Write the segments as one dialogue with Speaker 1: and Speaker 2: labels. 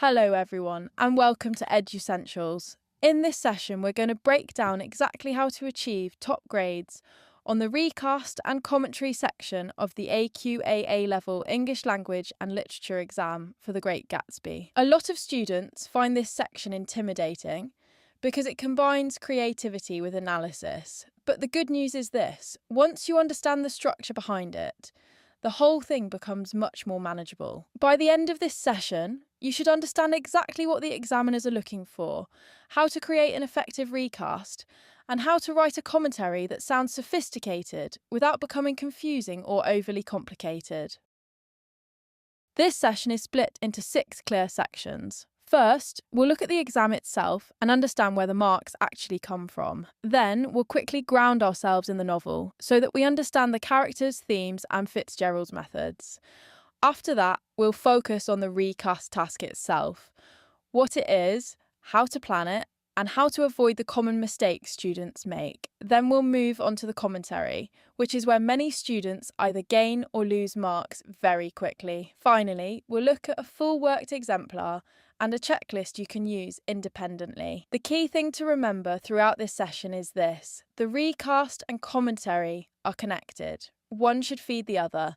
Speaker 1: Hello everyone and welcome to EduEssentials. In this session we're going to break down exactly how to achieve top grades on the recast and commentary section of the AQA A-level English Language and Literature exam for the Great Gatsby. A lot of students find this section intimidating because it combines creativity with analysis. But the good news is this: once you understand the structure behind it, the whole thing becomes much more manageable. By the end of this session, you should understand exactly what the examiners are looking for, how to create an effective recast, and how to write a commentary that sounds sophisticated without becoming confusing or overly complicated. This session is split into 6 clear sections. First, we'll look at the exam itself and understand where the marks actually come from. Then, we'll quickly ground ourselves in the novel so that we understand the characters, themes, and Fitzgerald's methods. After that, we'll focus on the recast task itself, what it is, how to plan it, and how to avoid the common mistakes students make. Then we'll move on to the commentary, which is where many students either gain or lose marks very quickly. Finally, we'll look at a full worked exemplar and a checklist you can use independently. The key thing to remember throughout this session is this: the recast and commentary are connected. One should feed the other.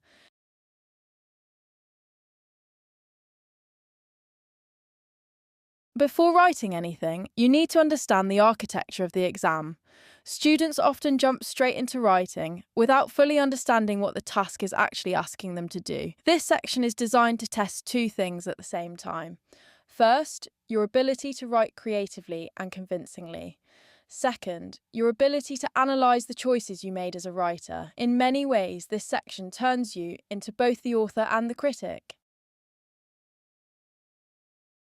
Speaker 1: Before writing anything, you need to understand the architecture of the exam. Students often jump straight into writing without fully understanding what the task is actually asking them to do. This section is designed to test 2 things at the same time. First, your ability to write creatively and convincingly. Second, your ability to analyse the choices you made as a writer. In many ways, this section turns you into both the author and the critic.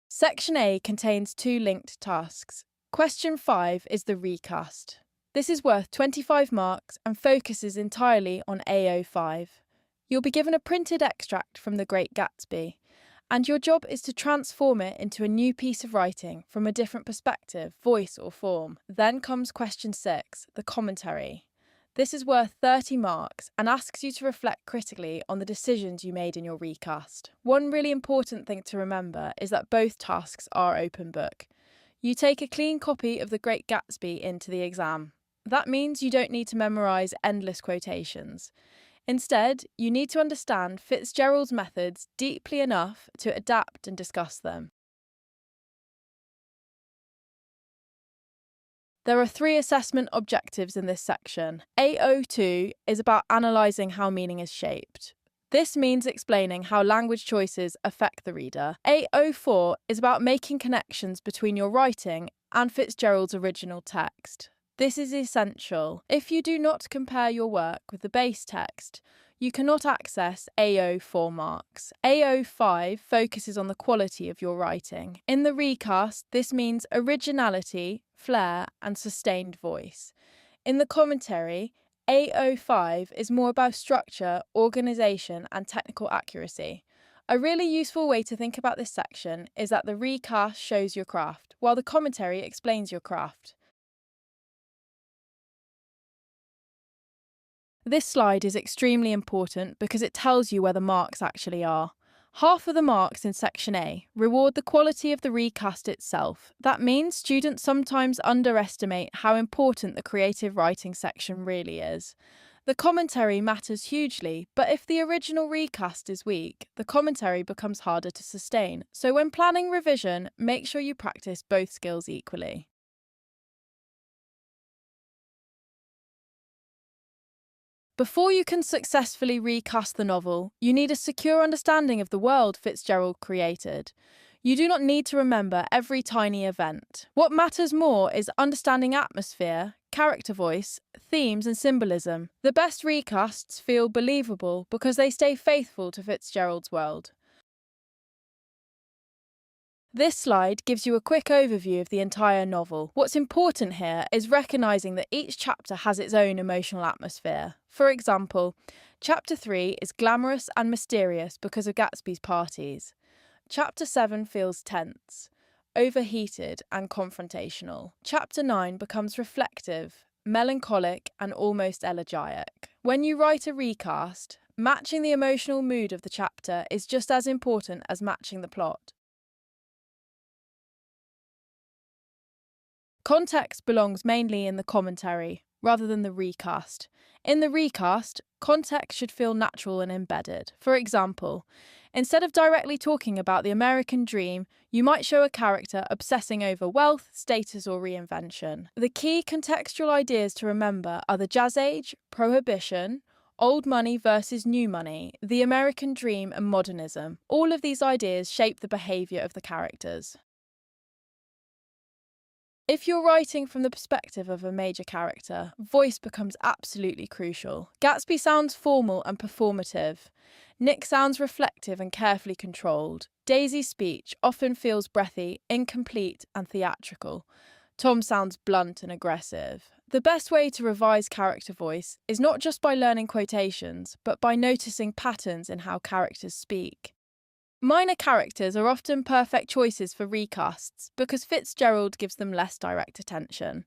Speaker 1: Section A contains 2 linked tasks. Question 5 is the recast. This is worth 25 marks and focuses entirely on AO5. You'll be given a printed extract from the Great Gatsby, and your job is to transform it into a new piece of writing from a different perspective, voice or form. Then comes question 6, the commentary. This is worth 30 marks and asks you to reflect critically on the decisions you made in your recast. One really important thing to remember is that both tasks are open book. You take a clean copy of the Great Gatsby into the exam. That means you don't need to memorise endless quotations. Instead, you need to understand Fitzgerald's methods deeply enough to adapt and discuss them. There are 3 assessment objectives in this section. AO2 is about analysing how meaning is shaped. This means explaining how language choices affect the reader. AO4 is about making connections between your writing and Fitzgerald's original text. This is essential. If you do not compare your work with the base text, you cannot access AO4 marks. AO5 focuses on the quality of your writing. In the recast, this means originality, flair, and sustained voice. In the commentary, AO5 is more about structure, organisation, and technical accuracy. A really useful way to think about this section is that the recast shows your craft, while the commentary explains your craft. This slide is extremely important because it tells you where the marks actually are. Half of the marks in Section A reward the quality of the recast itself. That means students sometimes underestimate how important the creative writing section really is. The commentary matters hugely, but if the original recast is weak, the commentary becomes harder to sustain. So when planning revision, make sure you practice both skills equally. Before you can successfully recast the novel, you need a secure understanding of the world Fitzgerald created. You do not need to remember every tiny event. What matters more is understanding atmosphere, character voice, themes, and symbolism. The best recasts feel believable because they stay faithful to Fitzgerald's world. This slide gives you a quick overview of the entire novel. What's important here is recognising that each chapter has its own emotional atmosphere. For example, Chapter 3 is glamorous and mysterious because of Gatsby's parties. Chapter 7 feels tense, overheated and confrontational. Chapter 9 becomes reflective, melancholic and almost elegiac. When you write a recast, matching the emotional mood of the chapter is just as important as matching the plot. Context belongs mainly in the commentary, rather than the recast. In the recast, context should feel natural and embedded. For example, instead of directly talking about the American dream, you might show a character obsessing over wealth, status, or reinvention. The key contextual ideas to remember are the Jazz Age, Prohibition, old money versus new money, the American dream, and modernism. All of these ideas shape the behaviour of the characters. If you're writing from the perspective of a major character, voice becomes absolutely crucial. Gatsby sounds formal and performative. Nick sounds reflective and carefully controlled. Daisy's speech often feels breathy, incomplete, and theatrical. Tom sounds blunt and aggressive. The best way to revise character voice is not just by learning quotations, but by noticing patterns in how characters speak. Minor characters are often perfect choices for recasts because Fitzgerald gives them less direct attention.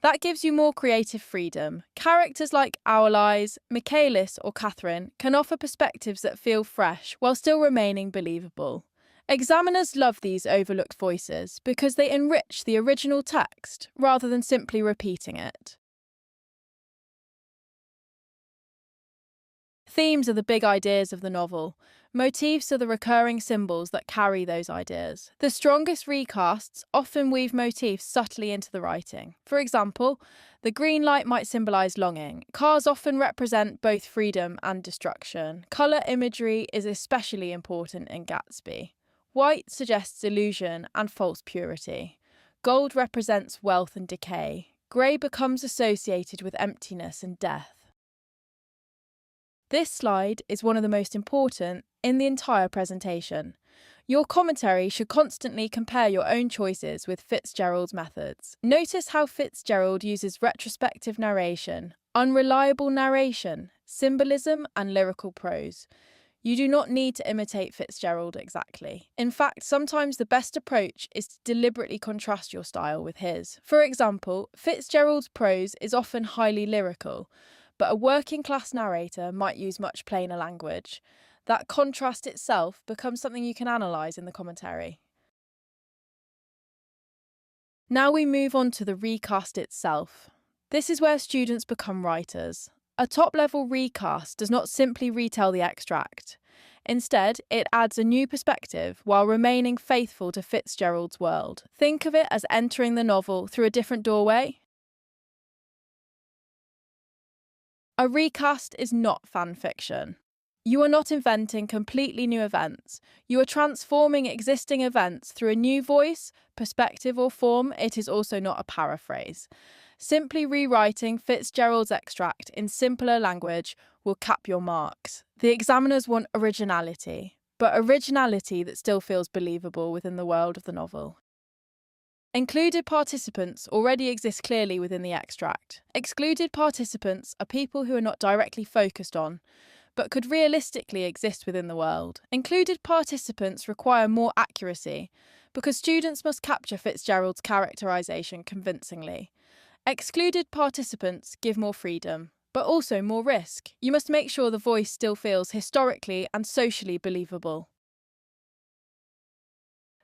Speaker 1: That gives you more creative freedom. Characters like Owlies, Michaelis, or Catherine can offer perspectives that feel fresh while still remaining believable. Examiners love these overlooked voices because they enrich the original text rather than simply repeating it. Themes are the big ideas of the novel. Motifs are the recurring symbols that carry those ideas. The strongest recasts often weave motifs subtly into the writing. For example, the green light might symbolise longing. Cars often represent both freedom and destruction. Colour imagery is especially important in Gatsby. White suggests illusion and false purity. Gold represents wealth and decay. Grey becomes associated with emptiness and death. This slide is one of the most important in the entire presentation. Your commentary should constantly compare your own choices with Fitzgerald's methods. Notice how Fitzgerald uses retrospective narration, unreliable narration, symbolism, and lyrical prose. You do not need to imitate Fitzgerald exactly. In fact, sometimes the best approach is to deliberately contrast your style with his. For example, Fitzgerald's prose is often highly lyrical, but a working-class narrator might use much plainer language. That contrast itself becomes something you can analyse in the commentary. Now we move on to the recast itself. This is where students become writers. A top-level recast does not simply retell the extract. Instead, it adds a new perspective while remaining faithful to Fitzgerald's world. Think of it as entering the novel through a different doorway. A recast is not fan fiction. You are not inventing completely new events. You are transforming existing events through a new voice, perspective, or form. It is also not a paraphrase. Simply rewriting Fitzgerald's extract in simpler language will cap your marks. The examiners want originality, but originality that still feels believable within the world of the novel. Included participants already exist clearly within the extract. Excluded participants are people who are not directly focused on, but could realistically exist within the world. Included participants require more accuracy, because students must capture Fitzgerald's characterisation convincingly. Excluded participants give more freedom, but also more risk. You must make sure the voice still feels historically and socially believable.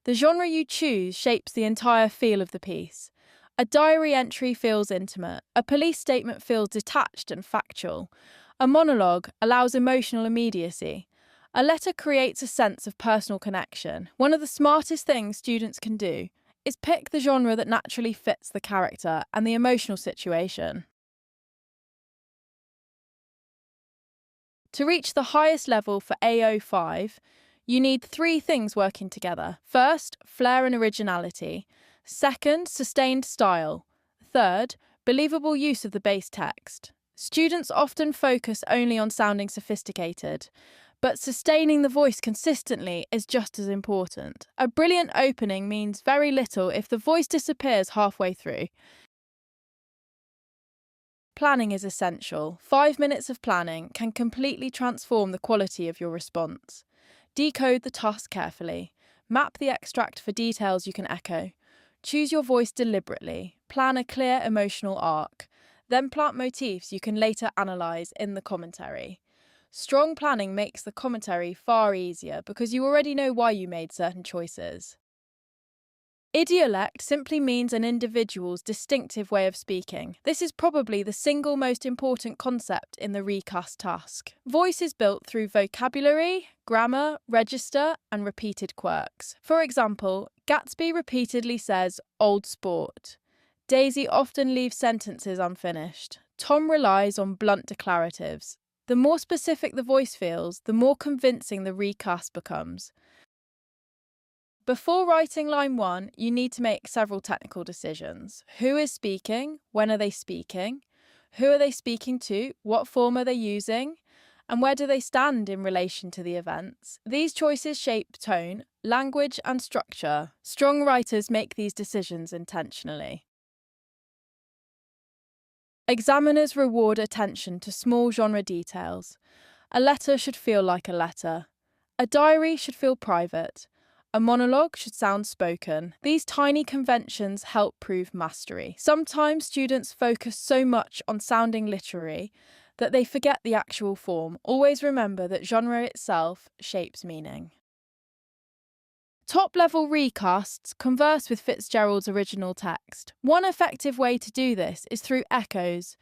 Speaker 1: The genre you choose shapes the entire feel of the piece. A diary entry feels intimate. A police statement feels detached and factual. A monologue allows emotional immediacy. A letter creates a sense of personal connection. One of the smartest things students can do is pick the genre that naturally fits the character and the emotional situation. To reach the highest level for AO5, you need three things working together. First, flair and originality. Second, sustained style. Third, believable use of the base text. Students often focus only on sounding sophisticated, but sustaining the voice consistently is just as important. A brilliant opening means very little if the voice disappears halfway through. Planning is essential. 5 minutes of planning can completely transform the quality of your response. Decode the task carefully. Map the extract for details you can echo. Choose your voice deliberately. Plan a clear emotional arc. Then plant motifs you can later analyse in the commentary. Strong planning makes the commentary far easier because you already know why you made certain choices. Idiolect simply means an individual's distinctive way of speaking. This is probably the single most important concept in the recast task. Voice is built through vocabulary, grammar, register, and repeated quirks. For example, Gatsby repeatedly says, "old sport." Daisy often leaves sentences unfinished. Tom relies on blunt declaratives. The more specific the voice feels, the more convincing the recast becomes. Before writing line 1, you need to make several technical decisions. Who is speaking? When are they speaking? Who are they speaking to? What form are they using? And where do they stand in relation to the events? These choices shape tone, language, and structure. Strong writers make these decisions intentionally. Examiners reward attention to small genre details. A letter should feel like a letter. A diary should feel private. A monologue should sound spoken. These tiny conventions help prove mastery. Sometimes students focus so much on sounding literary that they forget the actual form. Always remember that genre itself shapes meaning. Top-level recasts converse with Fitzgerald's original text. One effective way to do this is through echoes.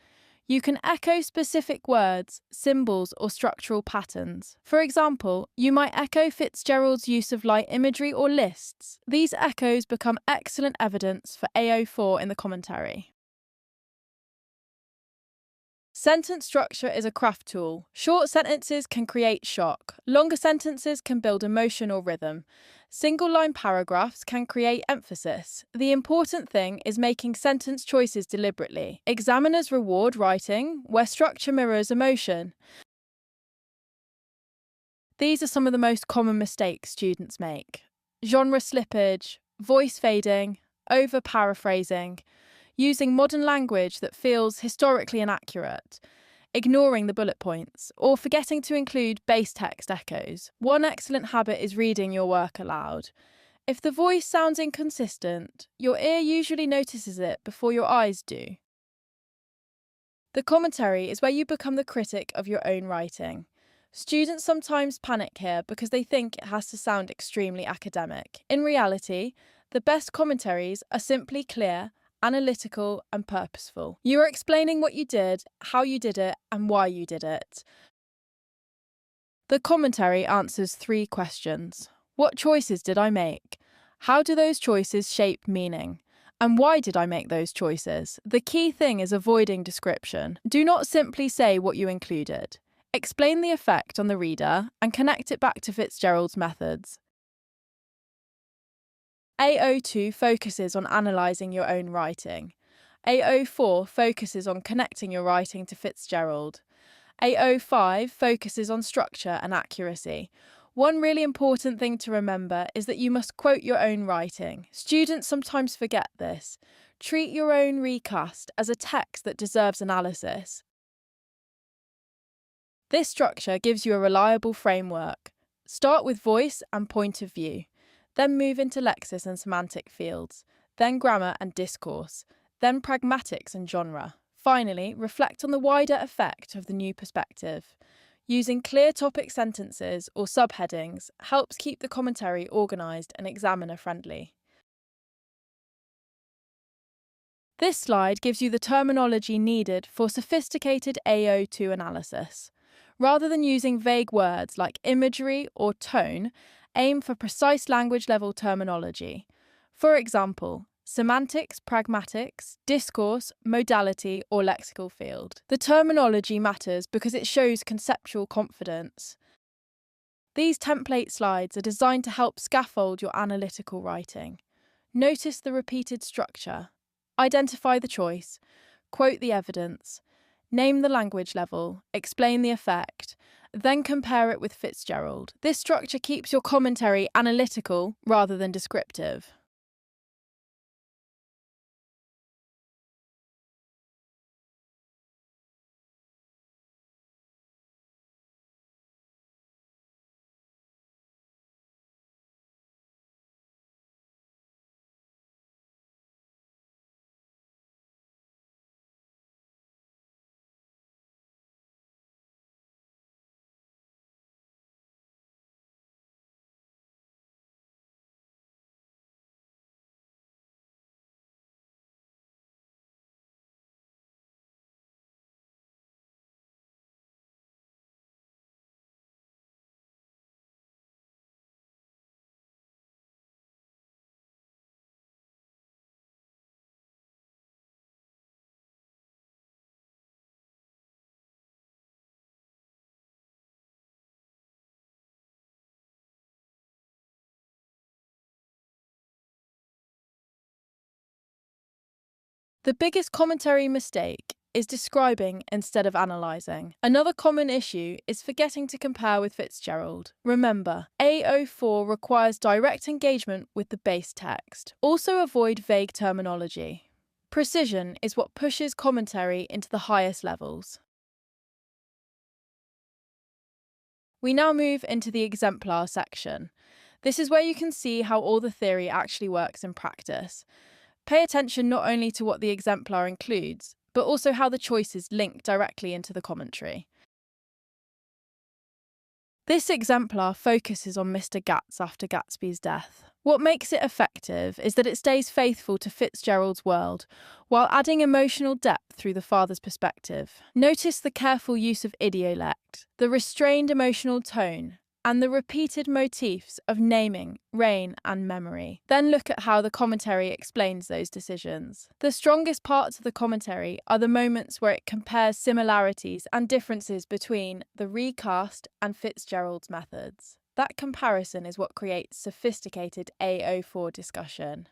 Speaker 1: You can echo specific words, symbols, or structural patterns. For example, you might echo Fitzgerald's use of light imagery or lists. These echoes become excellent evidence for AO4 in the commentary. Sentence structure is a craft tool. Short sentences can create shock. Longer sentences can build emotion or rhythm. Single-line paragraphs can create emphasis. The important thing is making sentence choices deliberately. Examiners reward writing where structure mirrors emotion. These are some of the most common mistakes students make. Genre slippage, voice fading, over-paraphrasing, using modern language that feels historically inaccurate, ignoring the bullet points, or forgetting to include base text echoes. One excellent habit is reading your work aloud. If the voice sounds inconsistent, your ear usually notices it before your eyes do. The commentary is where you become the critic of your own writing. Students sometimes panic here because they think it has to sound extremely academic. In reality, the best commentaries are simply clear, analytical, and purposeful. You are explaining what you did, how you did it, and why you did it. The commentary answers 3 questions. What choices did I make? How do those choices shape meaning? And why did I make those choices? The key thing is avoiding description. Do not simply say what you included. Explain the effect on the reader and connect it back to Fitzgerald's methods. AO2 focuses on analysing your own writing. AO4 focuses on connecting your writing to Fitzgerald. AO5 focuses on structure and accuracy. One really important thing to remember is that you must quote your own writing. Students sometimes forget this. Treat your own recast as a text that deserves analysis. This structure gives you a reliable framework. Start with voice and point of view, then move into lexis and semantic fields, then grammar and discourse, then pragmatics and genre. Finally, reflect on the wider effect of the new perspective. Using clear topic sentences or subheadings helps keep the commentary organised and examiner-friendly. This slide gives you the terminology needed for sophisticated AO2 analysis. Rather than using vague words like imagery or tone, aim for precise language-level terminology. For example, semantics, pragmatics, discourse, modality, or lexical field. The terminology matters because it shows conceptual confidence. These template slides are designed to help scaffold your analytical writing. Notice the repeated structure. Identify the choice. Quote the evidence. Name the language level, explain the effect, then compare it with Fitzgerald. This structure keeps your commentary analytical rather than descriptive. The biggest commentary mistake is describing instead of analysing. Another common issue is forgetting to compare with Fitzgerald. Remember, AO4 requires direct engagement with the base text. Also avoid vague terminology. Precision is what pushes commentary into the highest levels. We now move into the exemplar section. This is where you can see how all the theory actually works in practice. Pay attention not only to what the exemplar includes, but also how the choices link directly into the commentary. This exemplar focuses on Mr. Gats after Gatsby's death. What makes it effective is that it stays faithful to Fitzgerald's world, while adding emotional depth through the father's perspective. Notice the careful use of idiolect, the restrained emotional tone, and the repeated motifs of naming, rain, and memory. Then look at how the commentary explains those decisions. The strongest parts of the commentary are the moments where it compares similarities and differences between the recast and Fitzgerald's methods. That comparison is what creates sophisticated AO4 discussion.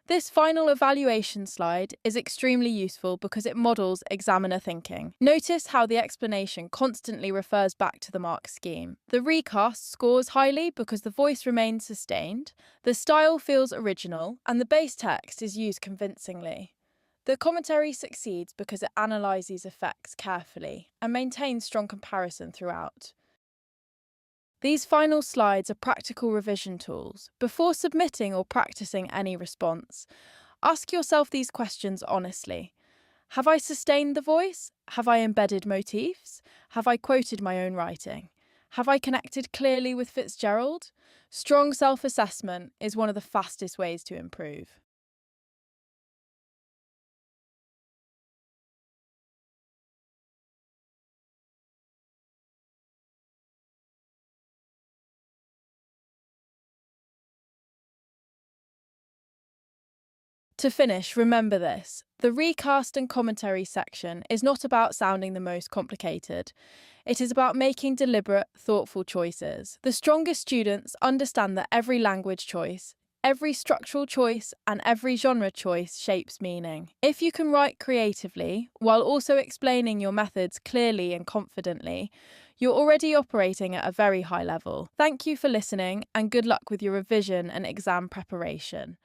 Speaker 1: This final evaluation slide is extremely useful because it models examiner thinking. Notice how the explanation constantly refers back to the mark scheme. The recast scores highly because the voice remains sustained, the style feels original, and the base text is used convincingly. The commentary succeeds because it analyses effects carefully and maintains strong comparison throughout. These final slides are practical revision tools. Before submitting or practicing any response, ask yourself these questions honestly. Have I sustained the voice? Have I embedded motifs? Have I quoted my own writing? Have I connected clearly with Fitzgerald? Strong self-assessment is one of the fastest ways to improve. To finish, remember this. The recast and commentary section is not about sounding the most complicated. It is about making deliberate, thoughtful choices. The strongest students understand that every language choice, every structural choice, and every genre choice shapes meaning. If you can write creatively, while also explaining your methods clearly and confidently, you're already operating at a very high level. Thank you for listening, and good luck with your revision and exam preparation.